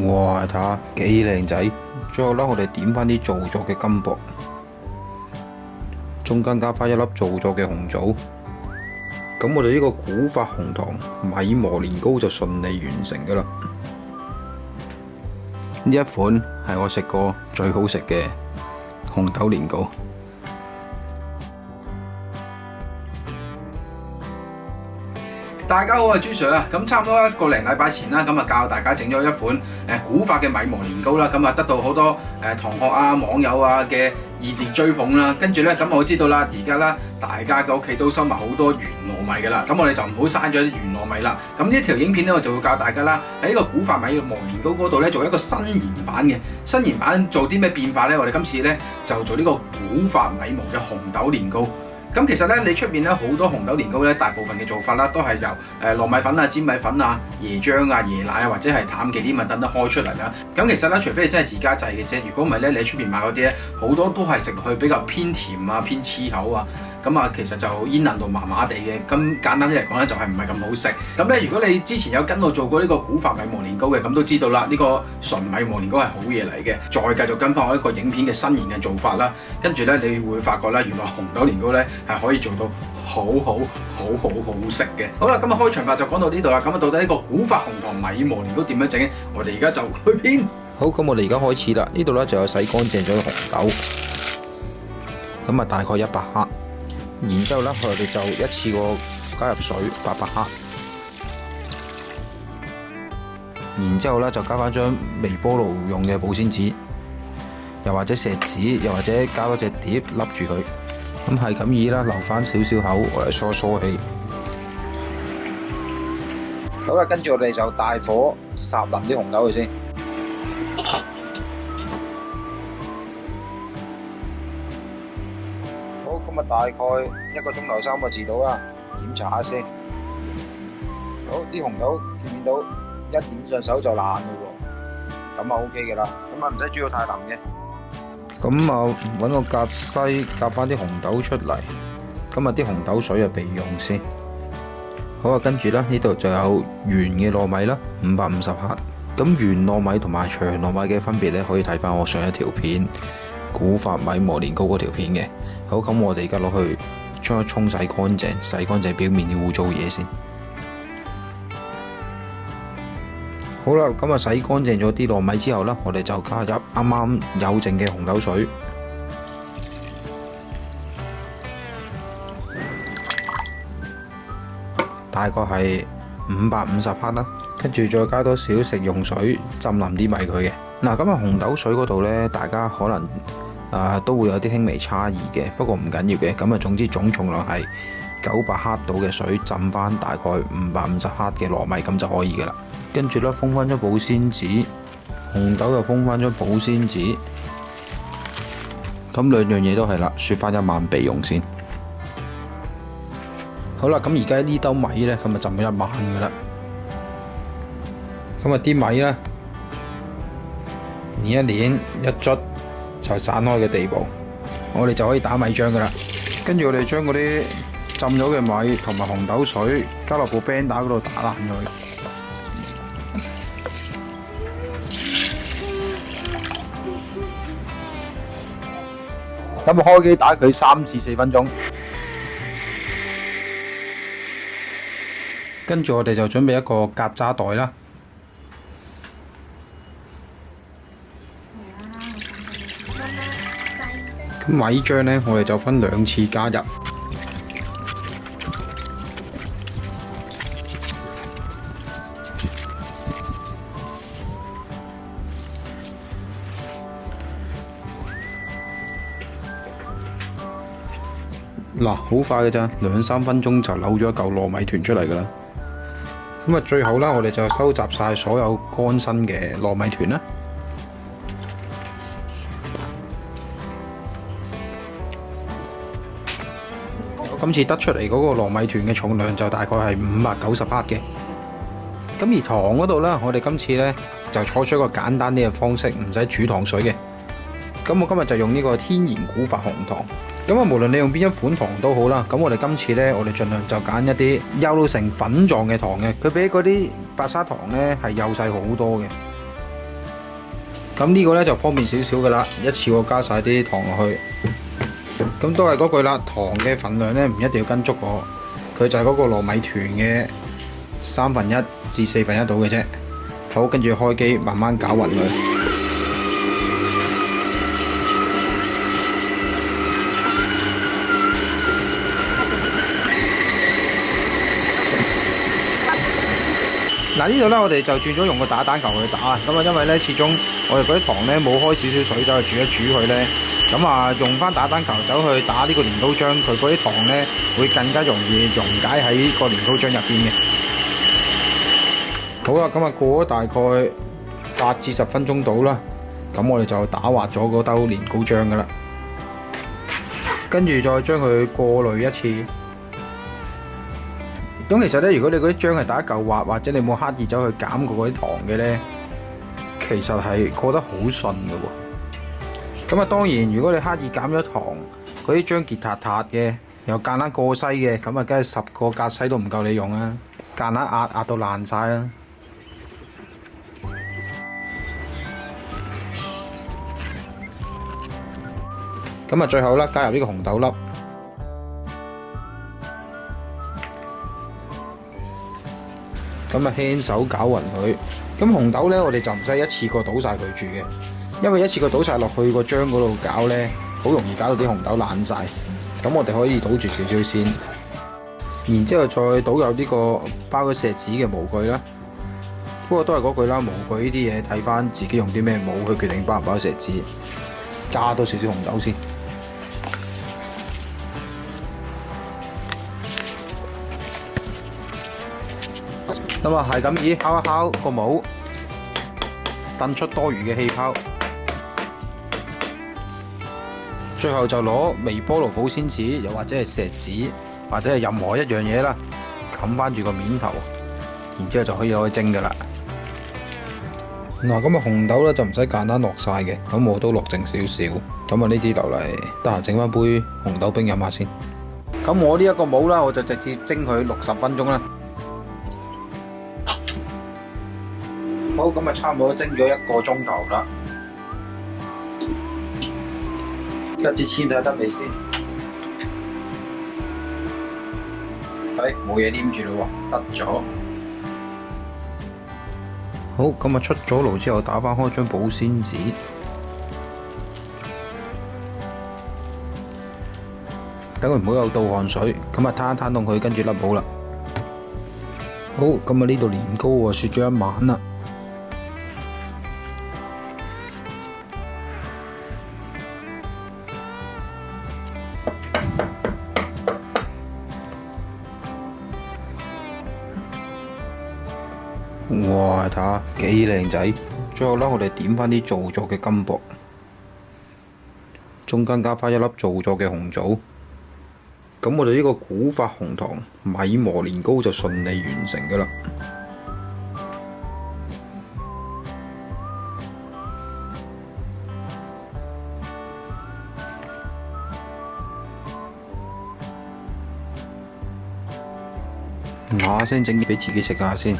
哇！睇下幾靚仔。最後咧，我哋點翻啲做作嘅金箔，中間加翻一粒做作嘅紅棗。咁我哋呢個古法紅糖米磨年糕就順利完成噶啦。呢一款係我食過最好食嘅紅豆年糕。大家好，我係朱 Sir 啊！咁差唔多1個零禮拜前啦，咁啊教大家整咗一款古法嘅米磨年糕啦，咁啊得到好多同學啊、網友啊嘅熱烈追捧啦。跟住咧，咁我知道啦，而家啦大家嘅屋企都收埋好多原糯米噶啦，咁我哋就唔好嘥咗啲原糯米啦。咁呢一條影片咧，我就會教大家啦，喺呢個古法米磨年糕嗰度咧做一個新研版嘅新研版，做啲咩變化咧？我哋今次咧就做呢個古法米磨嘅紅豆年糕。咁其實咧，你出面咧好多紅豆年糕咧，大部分嘅做法啦，都係由糯米粉啊、粘米粉啊、椰漿啊、椰奶啊，或者係淡忌廉啊等等開出嚟啦。咁其實咧，除非你真係自家製嘅啫，如果唔係咧，你喺出面買嗰啲咧，好多都係食落去比較偏甜啊、偏黐口啊。咁啊，其實就煙韌度麻麻地嘅。咁簡單啲嚟講咧，就係唔係咁好食。咁咧，如果你之前有跟我做過呢個古法米磨年糕嘅，咁都知道啦，呢個純米磨年糕係好嘢嚟嘅。再繼續跟翻我一個影片嘅新研嘅做法啦，跟住咧你會發覺咧，原來紅豆年糕咧係可以做到好食嘅。好啦，今日開場白就講到呢度啦。咁啊，到底呢個古法紅糖米磨年糕點樣整？我哋而家就去片。好，咁我哋而家開始啦。呢度咧就有洗乾淨咗嘅紅豆，咁啊大概100克。然之後咧，我哋就一次過加入水800克，然之後咧就加翻張微波爐用嘅保鮮紙，又或者錫紙，又或者加多隻碟笠住佢。咁係咁意啦，留翻少少口，我嚟疏氣。好啦，跟住我哋就大火烚腍啲紅豆佢先。好，咁啊大概1個鐘頭3個字到啦，檢查下先。好，啲紅豆見到一掂上手就爛嘞喎，咁啊 OK 嘅啦，咁啊唔使煮到太腍嘅。咁啊揾個隔西隔翻啲紅豆出嚟，咁啊啲紅豆水啊備用先。好啊，跟住咧呢度就有圓嘅糯米啦，550克。咁圓糯米同埋長糯米嘅分別咧，可以睇翻我上一條片古法米磨年糕嗰條片嘅。好，咁我哋而家攞去將佢沖洗乾淨，洗乾淨表面啲污糟嘢先。好啦，咁啊洗乾淨咗啲糯米之後呢，我哋就加入啱啱有剩嘅紅豆水，大概係550克啦。跟住再加多少食用水浸腍啲米佢嘅。嗱，咁啊紅豆水嗰度呢，大家可能都會有啲輕微差異嘅，不過唔緊要嘅。咁啊總之總重量係900克到嘅水浸翻大概550克嘅糯米咁就可以噶啦。跟住咧封翻咗保鮮紙，紅豆又封翻咗保鮮紙，咁兩樣嘢都係啦，雪翻1晚備用先。好啦，咁而家呢兜米呢，咁啊浸咗1晚噶啦。咁啊啲米呢，捏一捏一捽就散開嘅地步，我哋就可以打米漿噶啦。跟住我哋將嗰啲浸咗嘅米同埋紅豆水加落部 blender 嗰度打爛佢。咁開機打佢3至4分鐘，跟住我哋就準備一個隔渣袋啦。咁米漿呢，我哋就分2次加入。嗱，好快嘅咋，2、3分鐘就扭咗一嚿糯米團出嚟噶啦。咁啊，最後啦，我哋就收集晒所有乾身嘅糯米團啦。今次得出嚟嗰個糯米團嘅重量就大概係590克嘅。咁而糖嗰度呢，我哋今次呢就採取一個簡單啲嘅方式，唔使煮糖水嘅。咁我今日就用呢個天然古法紅糖。咁啊，無論你用邊一款糖都好啦，咁我哋今次呢，我哋盡量就揀一啲幼到成粉狀嘅糖嘅，佢比嗰啲白砂糖呢係幼細好多嘅。咁呢個呢就方便少少噶啦，一次過加晒啲糖落去。咁都係嗰句啦，糖嘅份量呢唔一定要跟足我，佢就係嗰個糯米團嘅1/3至1/4度嘅啫。好，跟住開機慢慢攪勻佢。嗱，呢度咧，我哋就轉咗用個打蛋球去打，咁啊，因為咧始終我哋嗰啲糖咧冇開少少水走去煮一煮佢咧，咁啊用翻打蛋球走去打呢個年糕漿，佢嗰啲糖咧會更加容易溶解喺個年糕漿入邊嘅。好啦，咁啊過咗大概8至10分鐘到啦，咁我哋就打滑咗嗰兜年糕漿噶啦，跟住再將佢過濾一次。咁其實咧，如果你嗰啲漿係打一嚿滑，或者你冇刻意走去減過嗰啲糖嘅咧，其實係過得好順嘅喎。咁啊，當然如果你刻意減咗糖，嗰啲漿結塌塌嘅，又間硬過篩嘅，咁啊，梗係10個格篩都唔夠你用啦，間硬壓到爛晒啦。咁啊，最後啦，加入呢個紅豆粒。咁啊，輕手攪勻佢。咁紅豆呢，我哋就唔使一次過倒晒佢住嘅，因為一次過倒晒落去個漿嗰度攪呢，好容易搞到啲紅豆爛晒。咁我哋可以倒住少少先，然之後再倒入呢個包咗錫紙嘅模具啦。不過都係嗰句啦，模具呢啲嘢睇翻自己用啲咩模去決定包唔包錫紙。加多少少紅豆先。咁啊，係咁敲一敲個模，掟出多餘嘅氣泡。最後就攞微波爐保鮮紙，又或者係錫紙，或者係任何一樣嘢啦，冚翻住個面頭，然之後就可以攞去蒸噶啦。嗱，咁啊紅豆咧就唔使簡單落晒嘅，咁我都落剩少少。咁啊呢啲留嚟，得閒整翻杯紅豆冰飲下先。咁我呢一個模啦，我就直接蒸佢60分鐘啦。好，咁啊差唔多蒸咗1個鐘頭啦。吉支籤睇下得未先？冇嘢黏住咯喎，得咗。好，咁啊出咗爐之後，打翻開張保鮮紙，等佢唔好有倒汗水，咁啊攤一攤凍佢，跟住甩模啦。好，咁啊呢度年糕啊雪咗一晚啦。哇！睇下幾靚仔。最後咧，我哋點翻啲做作嘅金箔，中間加翻1粒做作嘅紅棗。咁我哋呢個古法紅糖米磨年糕就順利完成噶啦。嗱聲整啲俾自己食下先。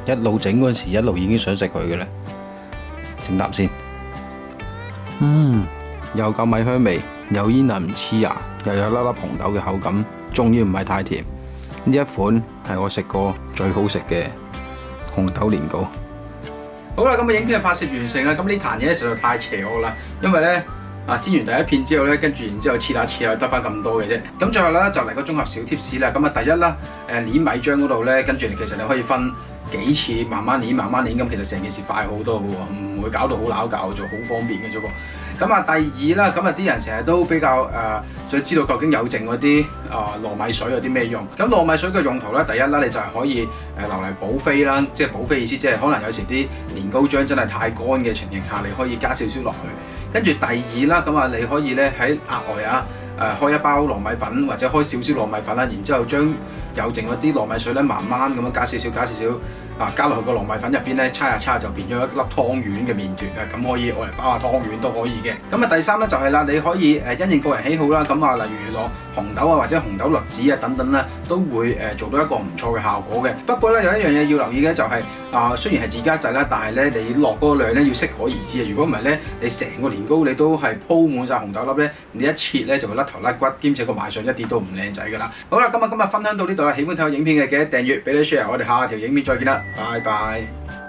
一路整嗰陣時，一路已經想食佢嘅咧。整啖先，又夠米香味，又煙韌唔黐牙，又有粒粒紅豆嘅口感，終於唔係太甜。呢一款係我食過最好食嘅紅豆年糕。好啦，咁啊影片就拍攝完成啦。咁呢壇嘢實在太邪惡啦，因為咧煎完第一片之後咧，跟住然之後切下得翻咁多嘅啫。咁最後咧就嚟個綜合小貼士啦。咁啊第一啦，碾米漿嗰度咧，跟住其實你可以分幾次慢慢攣咁，其實成件事快好多嘅喎，唔會搞到好撈教做，好方便嘅啫噃。咁啊，第二啦，咁啊啲人成日都比較想知道究竟有剩嗰啲糯米水有啲咩用？咁糯米水嘅用途咧，第一啦，你就係可以留嚟補飛啦，即係補飛意思，即係可能有時啲年糕漿真係太乾嘅情形下，你可以加少少落去。跟住第二啦，咁啊你可以咧喺額外開一包糯米粉或者開少少糯米粉啦，然之後將有剩嗰啲糯米水咧慢慢咁樣加少少加落去個糯米粉入邊咧，搓下就變咗一粒湯圓嘅麵團啊！咁可以愛嚟包下湯圓都可以嘅。咁啊第三咧就係啦，你可以因應個人喜好啦，咁啊例如落紅豆啊或者紅豆栗子啊等等啦，都會做到一個唔錯嘅效果嘅。不過咧有一樣嘢要留意嘅就係雖然係自家製啦，但係咧你落嗰個量咧要適可而止啊！如果唔係咧，你成個年糕你都係鋪滿晒紅豆粒咧，你一切咧就會甩頭甩骨，兼且個賣相一啲都唔靚仔噶啦。好啦，今日分享到呢度啦，喜歡睇我影片嘅記得訂閱，俾你 share，我哋下條影片再見啦，拜拜。